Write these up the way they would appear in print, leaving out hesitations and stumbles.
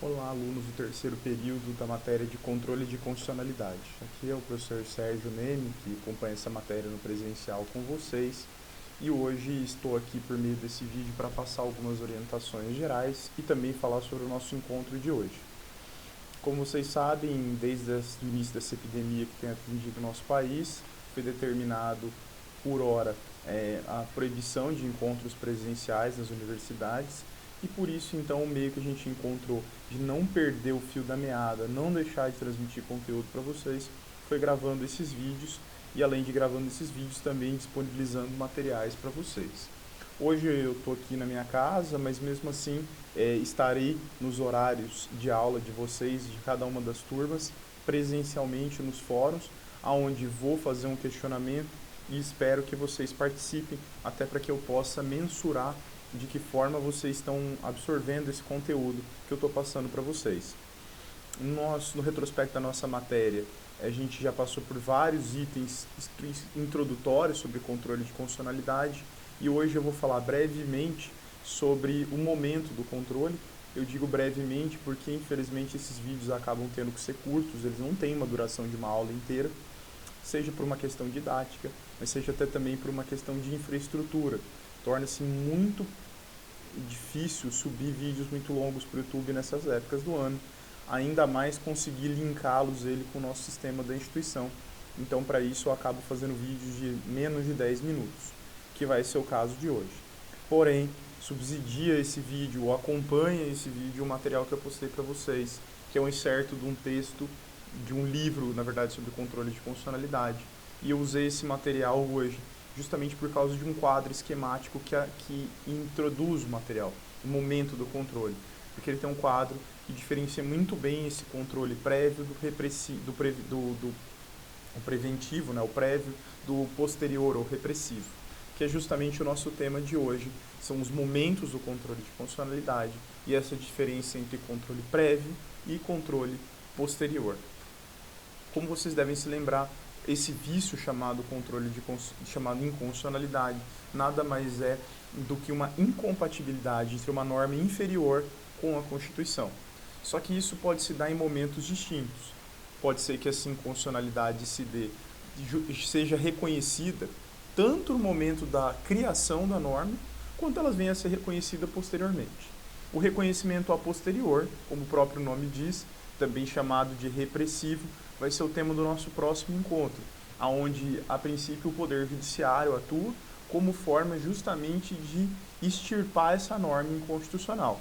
Olá, alunos do terceiro período da matéria de controle de constitucionalidade. Aqui é o professor Sérgio Neme, que acompanha essa matéria no presencial com vocês. E hoje estou aqui por meio desse vídeo para passar algumas orientações gerais e também falar sobre o nosso encontro de hoje. Como vocês sabem, desde o início dessa epidemia que tem atingido o nosso país, foi determinado por hora a proibição de encontros presenciais nas universidades. E por isso, então, o meio que a gente encontrou de não perder o fio da meada, não deixar de transmitir conteúdo para vocês, foi gravando esses vídeos e, além de gravando esses vídeos, também disponibilizando materiais para vocês. Hoje eu estou aqui na minha casa, mas mesmo assim estarei nos horários de aula de vocês, de cada uma das turmas, presencialmente nos fóruns, aonde vou fazer um questionamento e espero que vocês participem, até para que eu possa mensurar de que forma vocês estão absorvendo esse conteúdo que eu estou passando para vocês. No retrospecto da nossa matéria, a gente já passou por vários itens introdutórios sobre controle de constitucionalidade e hoje eu vou falar brevemente sobre o momento do controle. Eu digo brevemente porque, infelizmente, esses vídeos acabam tendo que ser curtos, eles não têm uma duração de uma aula inteira, seja por uma questão didática, mas seja até também por uma questão de infraestrutura. Torna-se muito difícil subir vídeos muito longos para o YouTube nessas épocas do ano, ainda mais conseguir linká-los com o nosso sistema da instituição. Então, para isso, eu acabo fazendo vídeos de menos de 10 minutos, que vai ser o caso de hoje. Porém, subsidia esse vídeo ou acompanha esse vídeo o material que eu postei para vocês, que é um excerto de um texto, de um livro, na verdade, sobre controle de constitucionalidade. E eu usei esse material hoje justamente por causa de um quadro esquemático que introduz o material, o momento do controle. Porque ele tem um quadro que diferencia muito bem esse controle prévio o preventivo, né, o prévio, do posterior ou repressivo, que é justamente o nosso tema de hoje, são os momentos do controle de constitucionalidade e essa diferença entre controle prévio e controle posterior. Como vocês devem se lembrar, esse vício chamado chamado inconstitucionalidade nada mais é do que uma incompatibilidade entre uma norma inferior com a Constituição. Só que isso pode se dar em momentos distintos. Pode ser que essa inconstitucionalidade seja reconhecida tanto no momento da criação da norma, quanto ela venha a ser reconhecida posteriormente. O reconhecimento a posterior, como o próprio nome diz, também chamado de repressivo, vai ser o tema do nosso próximo encontro, onde, a princípio, o Poder Judiciário atua como forma justamente de extirpar essa norma inconstitucional.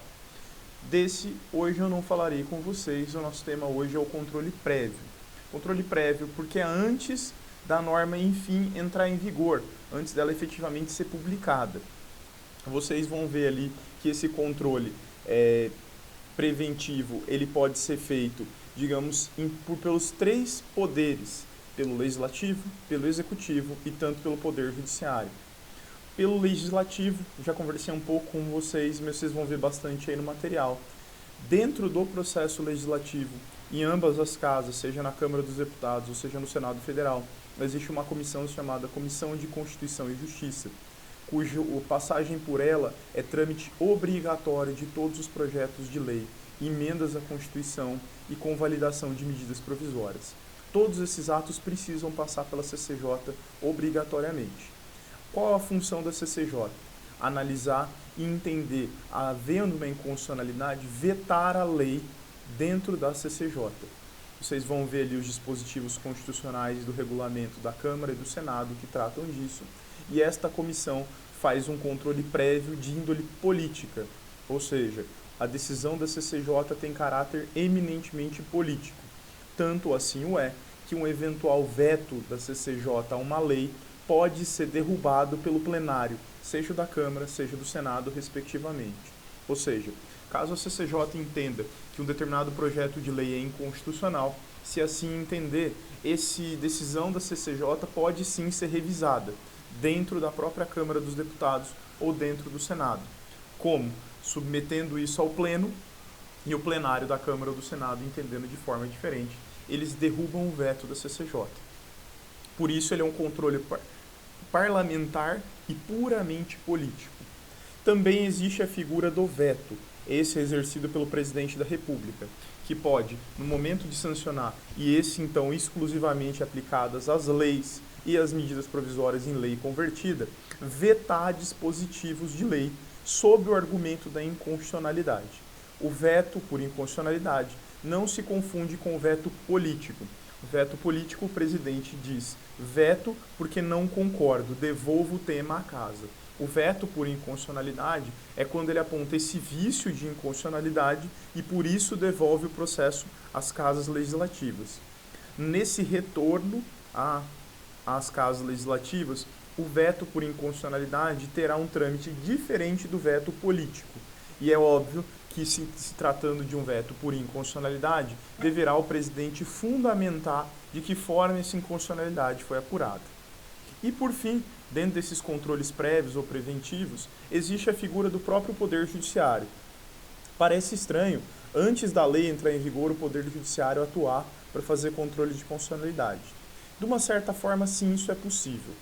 Desse, hoje eu não falarei com vocês, o nosso tema hoje é o controle prévio. Controle prévio porque é antes da norma, enfim, entrar em vigor, antes dela efetivamente ser publicada. Vocês vão ver ali que esse controle preventivo, ele pode ser feito, digamos, pelos três poderes, pelo legislativo, pelo executivo e tanto pelo poder judiciário. Pelo legislativo, já conversei um pouco com vocês, mas vocês vão ver bastante aí no material. Dentro do processo legislativo, em ambas as casas, seja na Câmara dos Deputados ou seja no Senado Federal, existe uma comissão chamada Comissão de Constituição e Justiça, cuja passagem por ela é trâmite obrigatório de todos os projetos de lei, emendas à Constituição e convalidação de medidas provisórias. Todos esses atos precisam passar pela CCJ obrigatoriamente. Qual a função da CCJ? Analisar e entender, havendo uma inconstitucionalidade, vetar a lei dentro da CCJ. Vocês vão ver ali os dispositivos constitucionais do regulamento da Câmara e do Senado que tratam disso. E esta comissão faz um controle prévio de índole política, ou seja, a decisão da CCJ tem caráter eminentemente político. Tanto assim o é que um eventual veto da CCJ a uma lei pode ser derrubado pelo plenário, seja da Câmara, seja do Senado, respectivamente. Ou seja, caso a CCJ entenda que um determinado projeto de lei é inconstitucional, se assim entender, essa decisão da CCJ pode sim ser revisada dentro da própria Câmara dos Deputados ou dentro do Senado. Como? Submetendo isso ao Pleno e o plenário da Câmara ou do Senado, entendendo de forma diferente, eles derrubam o veto da CCJ. Por isso ele é um controle parlamentar e puramente político. Também existe a figura do veto. Esse é exercido pelo presidente da República, que pode, no momento de sancionar, e esse então exclusivamente aplicadas às leis e às medidas provisórias em lei convertida, vetar dispositivos de lei sob o argumento da inconstitucionalidade. O veto por inconstitucionalidade não se confunde com o veto político. O veto político, o presidente diz: veto porque não concordo, devolvo o tema à casa. O veto por inconstitucionalidade é quando ele aponta esse vício de inconstitucionalidade e por isso devolve o processo às casas legislativas. Nesse retorno às casas legislativas, o veto por inconstitucionalidade terá um trâmite diferente do veto político. E é óbvio que, se tratando de um veto por inconstitucionalidade, deverá o presidente fundamentar de que forma essa inconstitucionalidade foi apurada. E, por fim, dentro desses controles prévios ou preventivos, existe a figura do próprio Poder Judiciário. Parece estranho, antes da lei entrar em vigor, o Poder Judiciário atuar para fazer controle de constitucionalidade. De uma certa forma, sim, isso é possível.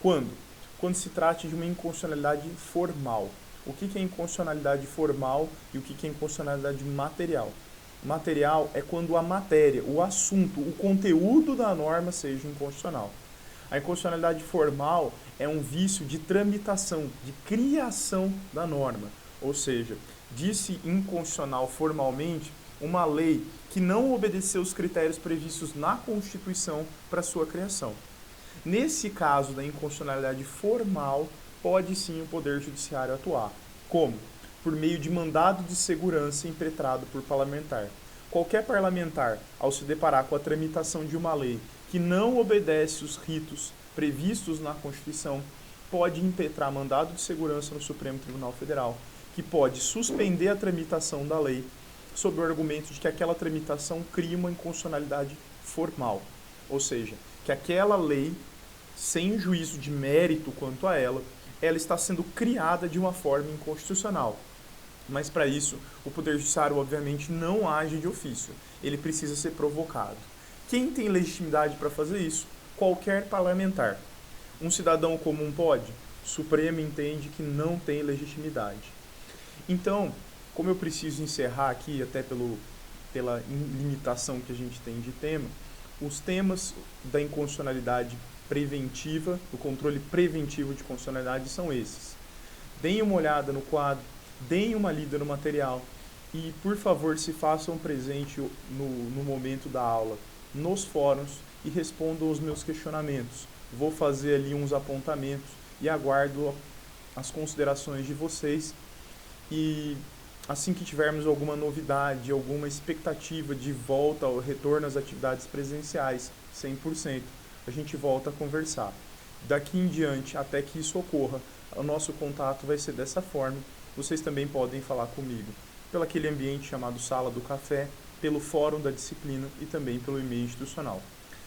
Quando? Quando se trata de uma inconstitucionalidade formal. O que é inconstitucionalidade formal e o que é inconstitucionalidade material? Material é quando a matéria, o assunto, o conteúdo da norma seja inconstitucional. A inconstitucionalidade formal é um vício de tramitação, de criação da norma. Ou seja, disse inconstitucional formalmente uma lei que não obedeceu os critérios previstos na Constituição para sua criação. Nesse caso da inconstitucionalidade formal, pode sim o Poder Judiciário atuar. Como? Por meio de mandado de segurança impetrado por parlamentar. Qualquer parlamentar, ao se deparar com a tramitação de uma lei que não obedece os ritos previstos na Constituição, pode impetrar mandado de segurança no Supremo Tribunal Federal, que pode suspender a tramitação da lei sob o argumento de que aquela tramitação cria uma inconstitucionalidade formal. Ou seja, que aquela lei, sem juízo de mérito quanto a ela está sendo criada de uma forma inconstitucional. Mas para isso, o Poder Judiciário obviamente não age de ofício, ele precisa ser provocado. Quem tem legitimidade para fazer isso? Qualquer parlamentar. Um cidadão comum pode? O Supremo entende que não tem legitimidade. Então, como eu preciso encerrar aqui, até pela limitação que a gente tem de tema, os temas da inconstitucionalidade preventiva, do controle preventivo de constitucionalidade são esses. Deem uma olhada no quadro, deem uma lida no material e, por favor, se façam presente no momento da aula, nos fóruns e respondam os meus questionamentos. Vou fazer ali uns apontamentos e aguardo as considerações de vocês e assim que tivermos alguma novidade, alguma expectativa de volta ao retorno às atividades presenciais, 100%, a gente volta a conversar. Daqui em diante, até que isso ocorra, o nosso contato vai ser dessa forma. Vocês também podem falar comigo pelo aquele ambiente chamado Sala do Café, pelo Fórum da Disciplina e também pelo e-mail institucional.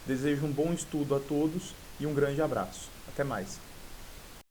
Desejo um bom estudo a todos e um grande abraço. Até mais.